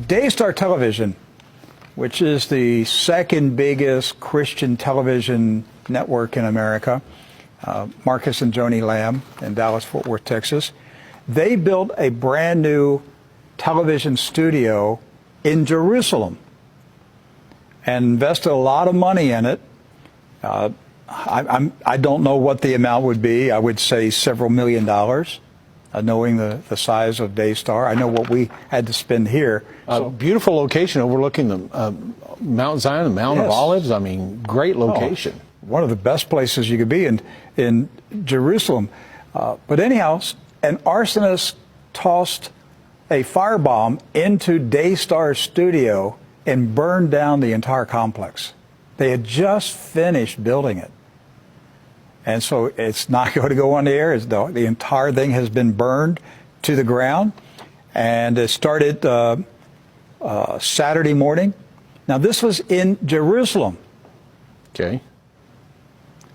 Daystar Television, which is the second biggest Christian television network in America, Marcus and Joni Lamb in Dallas, Fort Worth, Texas, they built a brand new television studio in Jerusalem and invested a lot of money in it. I don't know what the amount would be. I would say several $million, knowing the size of Daystar. I know what we had to spend here. So, beautiful location overlooking the Mount Zion, the Mount of Olives. I mean, great location. Oh, one of the best places you could be in Jerusalem. But anyhow, an arsonist tossed a firebomb into Daystar's studio and burned down the entire complex. They had just finished building it. And so it's not going to go on the air. The entire thing has been burned to the ground. And it started Saturday morning. Now, this was in Jerusalem. Okay.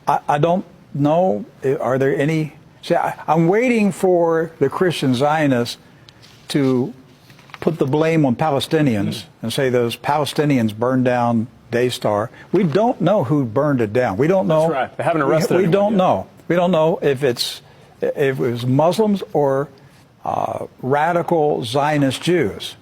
I don't know. Are there any? See, I'm waiting for the Christian Zionists to put the blame on Palestinians and say those Palestinians burned down Daystar. We don't know who burned it down. We don't know. That's right. They haven't arrested anyone We don't yet. know. We don't know if it was Muslims or radical Zionist Jews.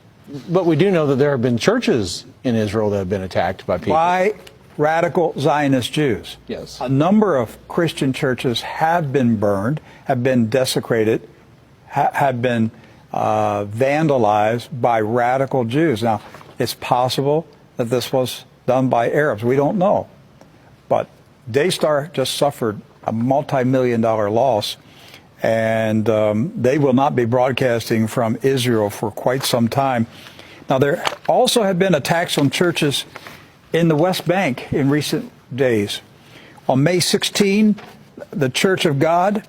But we do know that there have been churches in Israel that have been attacked by people. By radical Zionist Jews. Yes. A number of Christian churches have been burned, have been desecrated, have been vandalized by radical Jews. Now, it's possible that this was done by Arabs. We don't know. But Daystar just suffered a multi-million-dollar loss, and they will not be broadcasting from Israel for quite some time. Now, there also have been attacks on churches in the West Bank in recent days. On May 16, the Church of God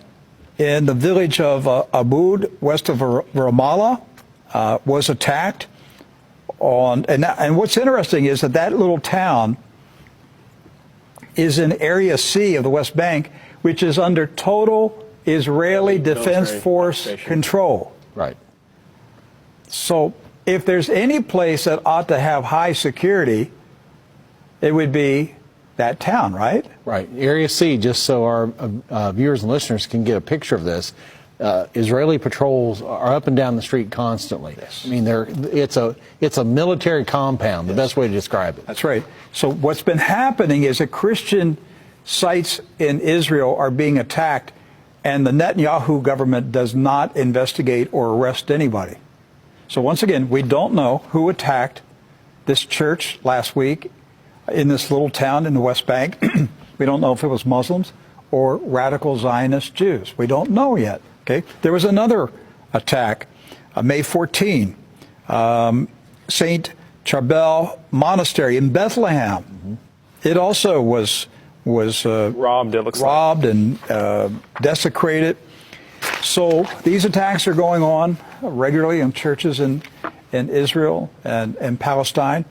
in the village of Abud, west of Ramallah, was attacked. And what's interesting is that little town is in Area C of the West Bank, which is under total Israeli Defense Force control. Right. So if there's any place that ought to have high security, it would be that town, right? Right. Area C, just so our viewers and listeners can get a picture of this, Israeli patrols are up and down the street constantly. Yes. I mean, it's a military compound, the best way to describe it. That's right. So what's been happening is that Christian sites in Israel are being attacked, and the Netanyahu government does not investigate or arrest anybody. So once again, we don't know who attacked this church last week in this little town in the West Bank. We don't know if it was Muslims or radical Zionist Jews. We don't know yet. Okay. There was another attack, May 14, St. Charbel Monastery in Bethlehem. Mm-hmm. It also was robbed. It looks robbed and desecrated. So these attacks are going on regularly in churches in Israel and Palestine.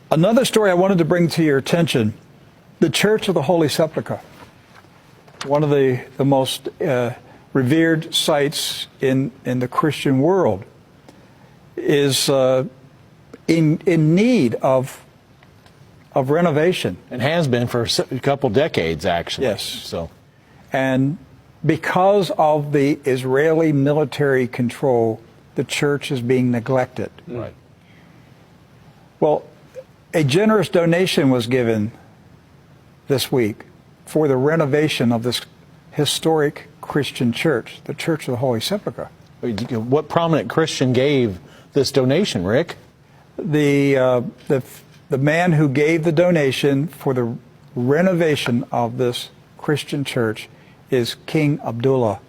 Another story I wanted to bring to your attention: the Church of the Holy Sepulchre, one of the most revered sites in the Christian world, is in need of renovation, and has been for a couple decades, actually. Yes. So, and because of the Israeli military control, the church is being neglected. right. Well, a generous donation was given this week for the renovation of this historic Christian church, the Church of the Holy Sepulchre. What prominent Christian gave this donation, Rick? The man who gave the donation for the renovation of this Christian church is King Abdullah.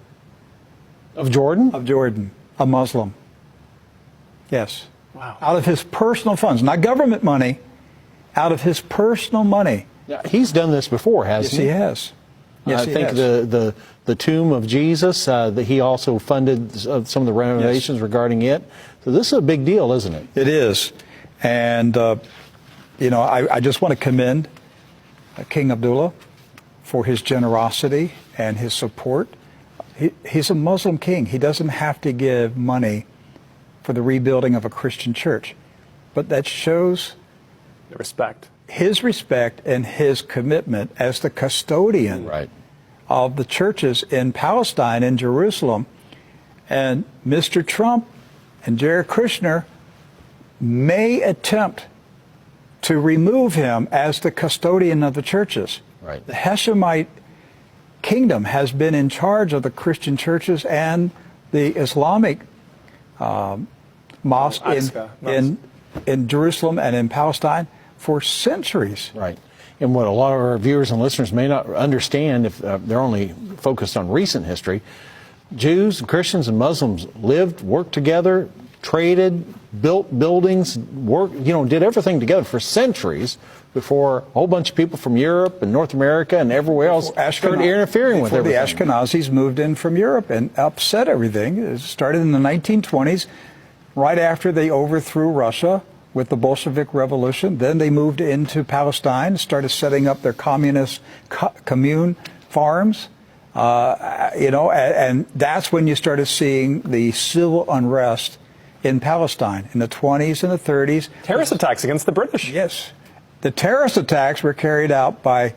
Of Jordan? Of Jordan, a Muslim. Yes. Wow. Out of his personal funds, not government money, out of his personal money. Yeah, he's done this before, hasn't Yes, he has. Yes, I he think has. the tomb of Jesus, that he also funded some of the renovations regarding it. So this is a big deal, isn't it? It is. And, I just want to commend King Abdullah for his generosity and his support. He's a Muslim king. He doesn't have to give money for the rebuilding of a Christian church. but that shows The respect. his respect and his commitment as the custodian Right. of the churches in Palestine and Jerusalem. And Mr. Trump and Jared Kushner may attempt to remove him as the custodian of the churches. Right. The Hashemite kingdom has been in charge of the Christian churches and the Islamic mosque in Jerusalem and in Palestine for centuries. Right. And what a lot of our viewers and listeners may not understand, if they're only focused on recent history, Jews, Christians, and Muslims lived, worked together, traded, built buildings, did everything together for centuries before a whole bunch of people from Europe and North America and everywhere else started interfering with everything. The Ashkenazis moved in from Europe and upset everything. It started in the 1920s, right after they overthrew Russia with the Bolshevik Revolution. Then they moved into Palestine, started setting up their communist commune farms. And that's when you started seeing the civil unrest in Palestine in the 20s and the 30s. Terrorist attacks against the British. Yes. The terrorist attacks were carried out by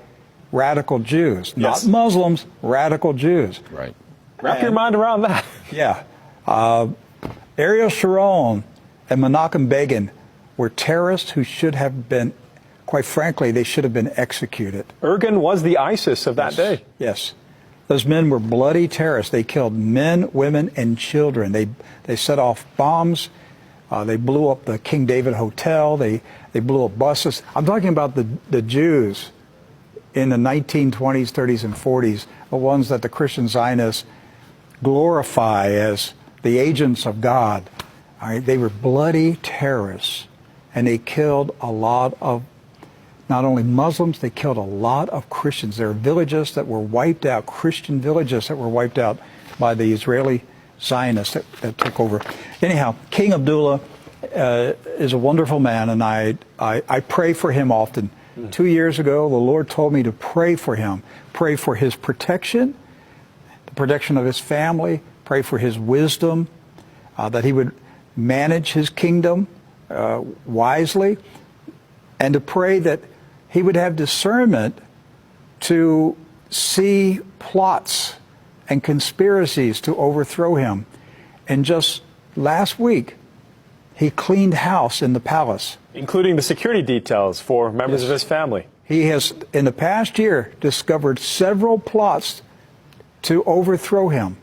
radical Jews, Yes. not Muslims, radical Jews. Right. Wrap your mind around that. Yeah. Ariel Sharon and Menachem Begin were terrorists who should have been, quite frankly, they should have been executed. Ergun was the ISIS of that day. Yes. Those men were bloody terrorists. They killed men, women, and children. They set off bombs. They blew up the King David Hotel. They blew up buses. I'm talking about the Jews in the 1920s, 30s, and 40s, the ones that the Christian Zionists glorify as the agents of God. All right? They were bloody terrorists, and they killed a lot of not only Muslims, they killed a lot of Christians. There are villages that were wiped out, Christian villages that were wiped out by the Israeli Zionists that took over. Anyhow, King Abdullah is a wonderful man, and I pray for him often. 2 years ago, the Lord told me to pray for him, pray for his protection, the protection of his family, pray for his wisdom, that he would manage his kingdom wisely, and to pray that he would have discernment to see plots and conspiracies to overthrow him. And just last week, he cleaned house in the palace. Including the security details for members of his family. He has, in the past year, discovered several plots to overthrow him.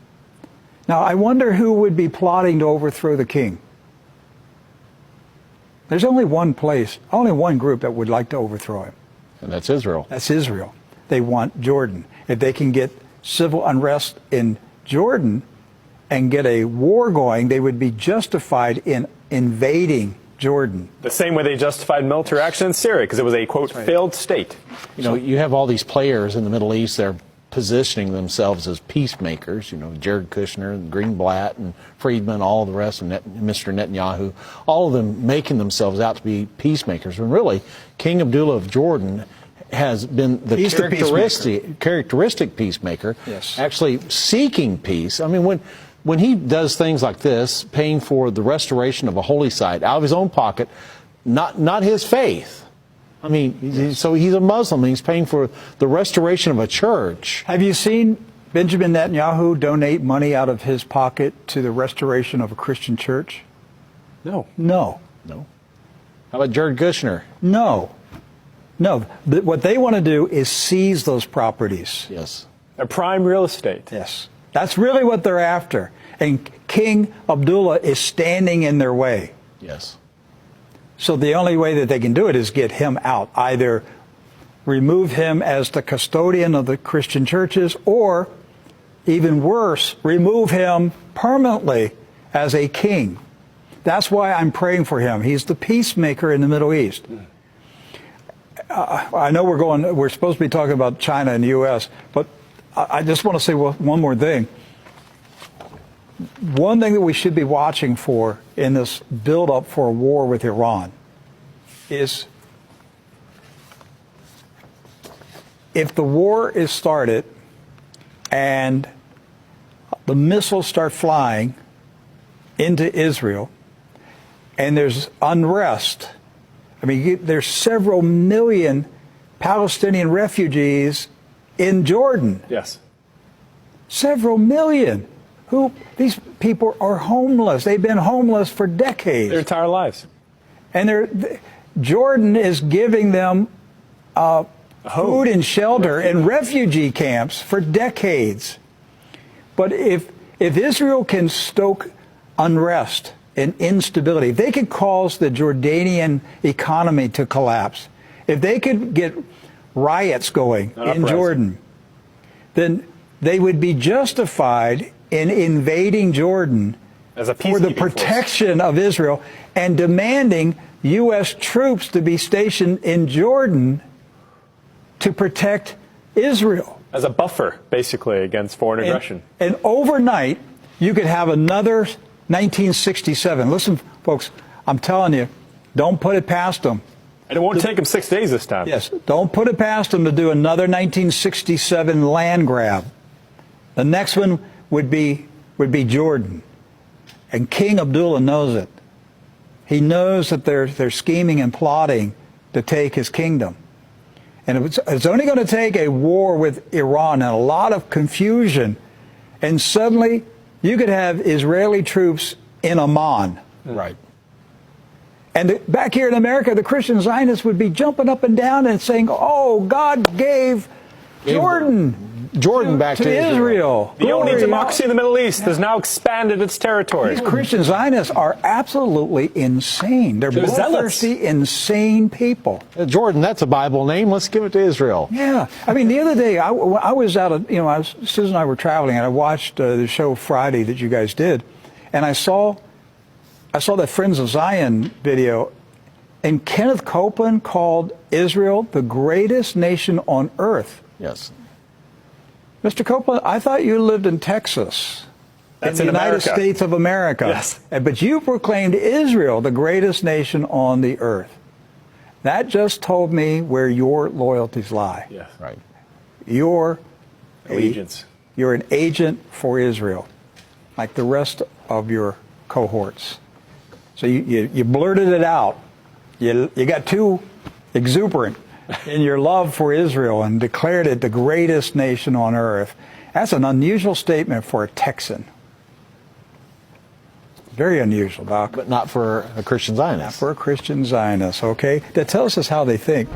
Now, I wonder who would be plotting to overthrow the king. There's only one place, only one group that would like to overthrow him. And that's Israel. That's Israel. They want Jordan. If they can get civil unrest in Jordan and get a war going, they would be justified in invading Jordan. The same way they justified military action in Syria, because it was a, quote, failed state. You have all these players in the Middle East, they're positioning themselves as peacemakers, Jared Kushner, and Greenblatt, and Friedman, all the rest, and Mr. Netanyahu, all of them making themselves out to be peacemakers. When really, King Abdullah of Jordan has been the characteristic peacemaker, yes, actually seeking peace. I mean, when he does things like this, paying for the restoration of a holy site out of his own pocket, not his faith. I mean, so he's a Muslim, and he's paying for the restoration of a church. Have you seen Benjamin Netanyahu donate money out of his pocket to the restoration of a Christian church? No. No. No. How about Jared Kushner? No. No. What they want to do is seize those properties. Yes. A prime real estate. Yes. That's really what they're after. And King Abdullah is standing in their way. Yes. So the only way that they can do it is get him out. Either remove him as the custodian of the Christian churches, or, even worse, remove him permanently as a king. That's why I'm praying for him. He's the peacemaker in the Middle East. I know we're supposed to be talking about China and the U.S., but I just want to say one more thing. One thing that we should be watching for in this build-up for a war with Iran is, if the war is started and the missiles start flying into Israel, and there's unrest. I mean, there's several million Palestinian refugees in Jordan. Yes. Several million. These people are homeless. They've been homeless for decades. Their entire lives. And Jordan is giving them food and shelter in refugee camps for decades. But if Israel can stoke unrest and instability, if they could cause the Jordanian economy to collapse, if they could get riots going in Jordan, then they would be justified in invading Jordan as a for the protection of Israel and demanding U.S. troops to be stationed in Jordan to protect Israel. As a buffer, basically, against foreign aggression. And overnight, you could have another 1967. Listen, folks, I'm telling you, don't put it past them. And it won't take them 6 days this time. Yes, don't put it past them to do another 1967 land grab. The next one would be Jordan. And King Abdullah knows it. He knows that they're scheming and plotting to take his kingdom. And it's only going to take a war with Iran and a lot of confusion. And suddenly, you could have Israeli troops in Amman. Right. And back here in America, the Christian Zionists would be jumping up and down and saying, oh, God gave Jordan back to Israel. The only democracy in the Middle East has now expanded its territory. These Christian Zionists are absolutely insane. They're bloodthirsty, insane people. Jordan, that's a Bible name. Let's give it to Israel. Yeah. I mean, the other day, I was out of, Susan and I were traveling, and I watched the show Friday that you guys did, and I saw that Friends of Zion video, and Kenneth Copeland called Israel the greatest nation on earth. Yes. Mr. Copeland, I thought you lived in Texas. That's in the in United America. States of America. Yes. But you proclaimed Israel the greatest nation on the earth. That just told me where your loyalties lie. Yes. Right. Allegiance. You're an agent for Israel, like the rest of your cohorts. So you blurted it out. You got too exuberant in your love for Israel and declared it the greatest nation on earth. That's an unusual statement for a Texan. Very unusual, Doc. But not for a Christian Zionist. Not for a Christian Zionist, okay? That tells us how they think.